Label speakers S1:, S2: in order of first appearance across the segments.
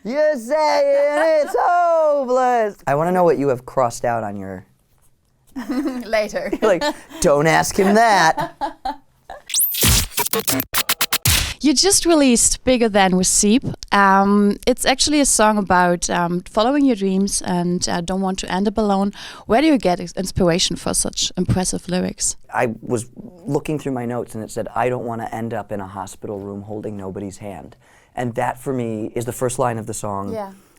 S1: You're saying it's hopeless. I want to know what you have crossed out on your...
S2: Later.
S1: Like, don't ask him that.
S3: You just released Bigger Than with Seep. It's actually a song about following your dreams and don't want to end up alone. Where do you get inspiration for such impressive lyrics?
S1: I was looking through my notes and it said, I don't want to end up in a hospital room holding nobody's hand. And that for me is the first line of the song,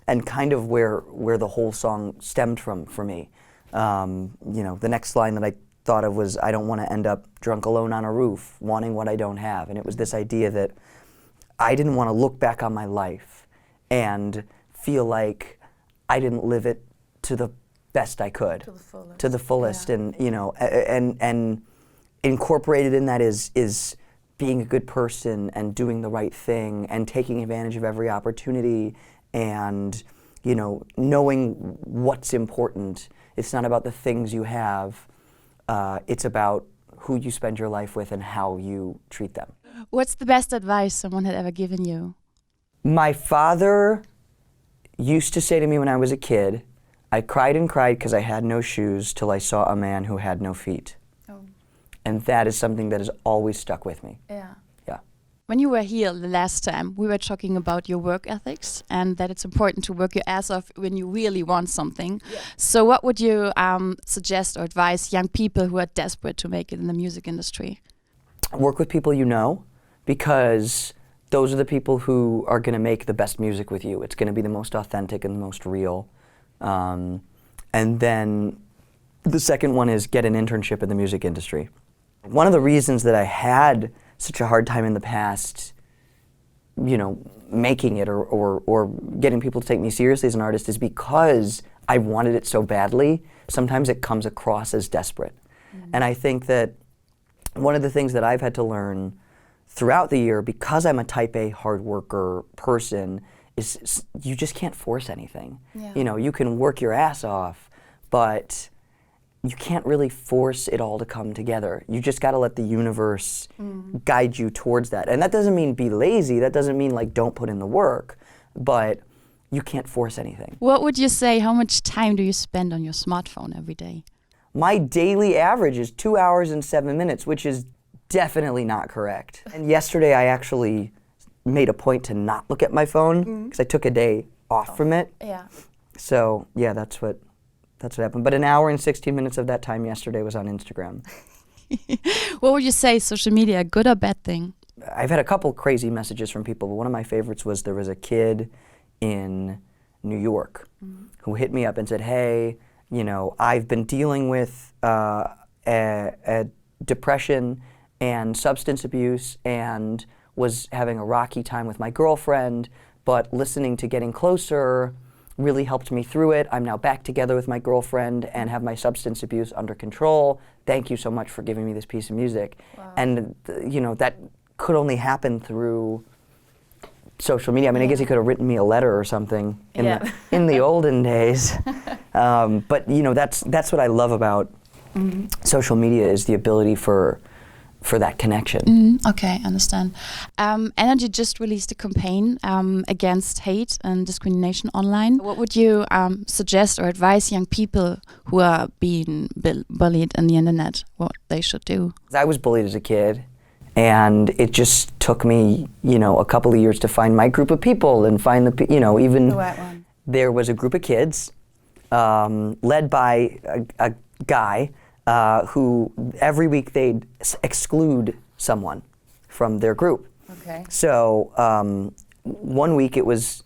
S1: and kind of where the whole song stemmed from for me. You know, the next line that I thought of was, I don't want to end up drunk alone on a roof, wanting what I don't have. And it was this idea that I didn't want to look back on my life and feel like I didn't live it to the best I could. To the fullest. And, you know, and incorporated in that is being a good person and doing the right thing and taking advantage of every opportunity and, you know, knowing what's important. It's not about the things you have. It's about who you spend your life with and how you treat them.
S3: What's the best advice someone had ever given you?
S1: My father used to say to me when I was a kid, I cried and cried because I had no shoes till I saw a man who had no feet. Oh. And that is something that has always stuck with me.
S3: Yeah.
S1: Yeah.
S3: When you were here the last time, we were talking about your work ethics and that it's important to work your ass off when you really want something. Yeah. So what would you suggest or advise young people who are desperate to make it in the music industry?
S1: Work with people you know, because those are the people who are going to make the best music with you. It's going to be the most authentic and the most real. And then the second one is get an internship in the music industry. One of the reasons that I had such a hard time in the past, you know, making it or getting people to take me seriously as an artist is because I wanted it so badly. Sometimes it comes across as desperate. Mm-hmm. And I think that one of the things that I've had to learn throughout the year, because I'm a type A hard worker person, is you just can't force anything. Yeah. You know, you can work your ass off, but you can't really force it all to come together. You just got to let the universe guide you towards that. And that doesn't mean be lazy, that doesn't mean like don't put in the work, but you can't force anything.
S3: What would you say, how much time do you spend on your smartphone every day?
S1: My daily average is 2 hours and 7 minutes, which is definitely not correct. And yesterday I actually made a point to not look at my phone because I took a day off from it. Yeah. So yeah, that's what happened. But 1 hour and 16 minutes of that time yesterday was on Instagram.
S3: What would you say, social media, good or bad thing?
S1: I've had a couple crazy messages from people, but one of my favorites was there was a kid in New York who hit me up and said, hey, you know, I've been dealing with a depression and substance abuse and was having a rocky time with my girlfriend, but listening to Getting Closer really helped me through it. I'm now back together with my girlfriend and have my substance abuse under control. Thank you so much for giving me this piece of music. Wow. And you know, that could only happen through social media. I mean, I guess he could have written me a letter or something in the olden days. But you know, that's what I love about social media, is the ability for that connection.
S3: Okay, understand. Energy just released a campaign against hate and discrimination online. What would you suggest or advise young people who are being bullied on the internet, what they should do?
S1: I was bullied as a kid, and it just took me, you know, a couple of years to find my group of people and find the, you know, even there was a group of kids led by a guy who every week they'd exclude someone from their group. Okay. So 1 week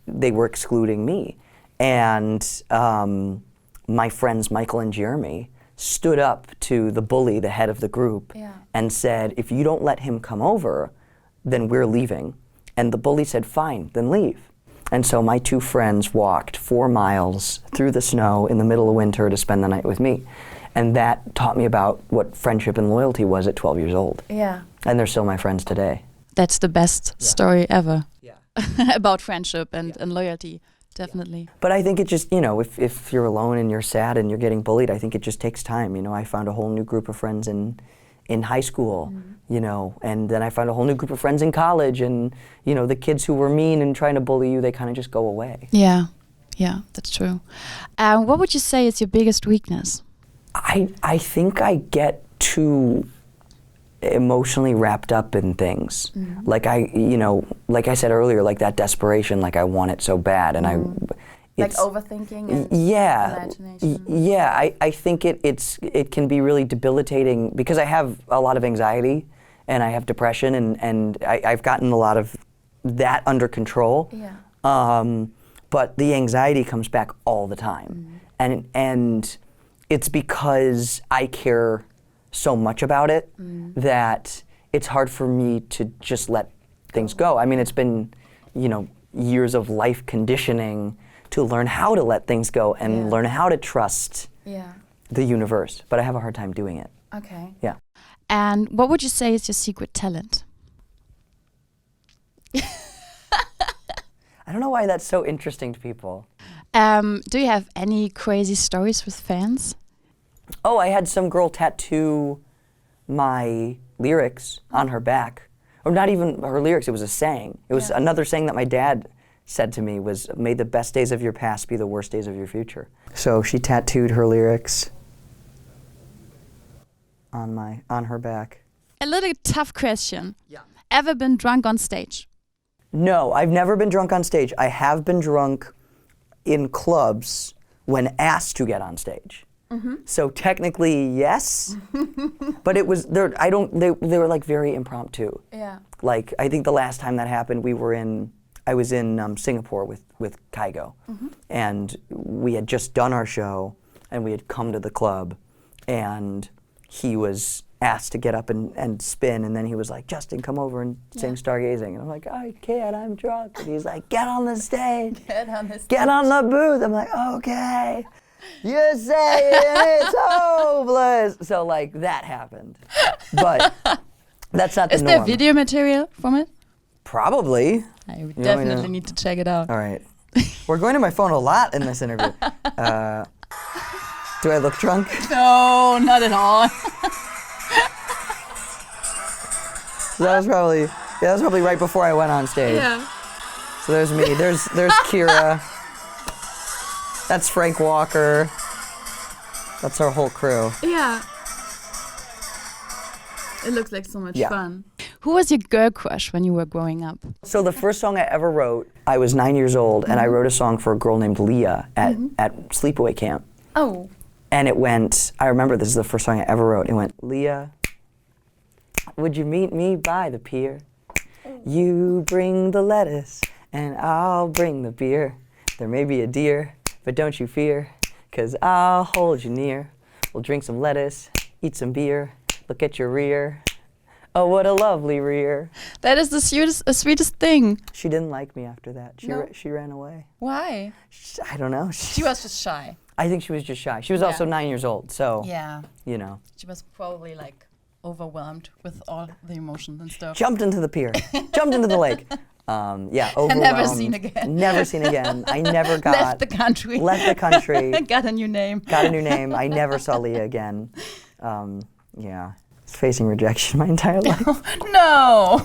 S1: they were excluding me, and my friends Michael and Jeremy stood up to the bully, the head of the group, and said, if you don't let him come over, then we're leaving. And the bully said, fine, then leave. And so my two friends walked 4 miles through the snow in the middle of winter to spend the night with me. And that taught me about what friendship and loyalty was at 12 years old. Yeah. And they're still my friends today.
S3: That's the best story ever. Yeah. About friendship and loyalty, definitely.
S1: Yeah. But I think it just, you know, if you're alone and you're sad and you're getting bullied, I think it just takes time. You know, I found a whole new group of friends in in high school, you know, and then I found a whole new group of friends in college, and you know, the kids who were mean and trying to bully you, they kind of just go away.
S3: Yeah, yeah, that's true. What would you say is your biggest weakness?
S1: I think I get too emotionally wrapped up in things. Like you know, like I said earlier, like that desperation, like I want it so bad, and
S2: Like overthinking and imagination.
S1: I think it can be really debilitating because I have a lot of anxiety and I have depression, and I've gotten a lot of that under control.
S2: Yeah.
S1: But the anxiety comes back all the time, and it's because I care so much about it that it's hard for me to just let things go. I mean, it's been, you know, years of life conditioning to learn how to let things go and learn how to trust the universe. But I have a hard time doing it.
S2: Okay.
S1: Yeah.
S3: And what would you say is your secret talent?
S1: I don't know why that's so interesting to people.
S3: Do you have any crazy stories with fans?
S1: Oh, I had some girl tattoo my lyrics on her back. Or not even her lyrics, it was a saying. It was another saying that my dad said to me was, "May the best days of your past be the worst days of your future." So she tattooed her lyrics on her back.
S3: A little tough question.
S1: Yeah.
S3: Ever been drunk on stage?
S1: No, I've never been drunk on stage. I have been drunk in clubs when asked to get on stage. So technically, yes, but it was they were like very impromptu.
S2: Yeah.
S1: Like I think the last time that happened, I was in Singapore with Kygo, and we had just done our show, and we had come to the club, and he was asked to get up and spin, and then he was like, "Justin, come over and sing Stargazing," and I'm like, "I can't, I'm drunk," and he's like, "Get on the stage,
S2: Get on the stage.
S1: get on the booth." I'm like, "Okay." You're saying it's hopeless. So like that happened, but that's not the
S3: Is
S1: norm.
S3: there video material from it?
S1: Probably.
S3: I would
S1: You want me
S3: definitely
S1: to-
S3: need to check it out.
S1: All right. We're going to my phone a lot in this interview. Do I look drunk?
S3: No, not at all.
S1: That was probably right before I went on stage.
S3: Yeah.
S1: So there's me. There's Kira. That's Frank Walker. That's our whole crew.
S3: Yeah. It looks like so much
S1: Yeah.
S3: fun. Who was your girl crush when you were growing up?
S1: So the first song I ever wrote, I was 9 years old, and I wrote a song for a girl named Leah at sleepaway camp.
S2: Oh.
S1: And it went, I remember this is the first song I ever wrote. It went, "Leah, would you meet me by the pier? You bring the lettuce, and I'll bring the beer. There may be a deer, but don't you fear, 'cause I'll hold you near. We'll drink some lettuce, eat some beer, look at your rear. Oh, what a lovely rear."
S3: That is the sweetest thing.
S1: She didn't like me after that.
S2: No.
S1: She ran away.
S2: Why?
S1: I don't know.
S2: She was just shy.
S1: I think she was just shy. She was also 9 years old, so,
S2: Yeah.
S1: you know.
S2: She was probably like overwhelmed with all the emotions and stuff.
S1: Jumped into the pier, jumped into the lake. Yeah, overwhelmed.
S2: And never seen again.
S1: Never seen again. I never got
S2: Left the country.
S1: left the country.
S2: Got a new name.
S1: Got a new name. I never saw Leah again. Yeah, facing rejection my entire life.
S2: No.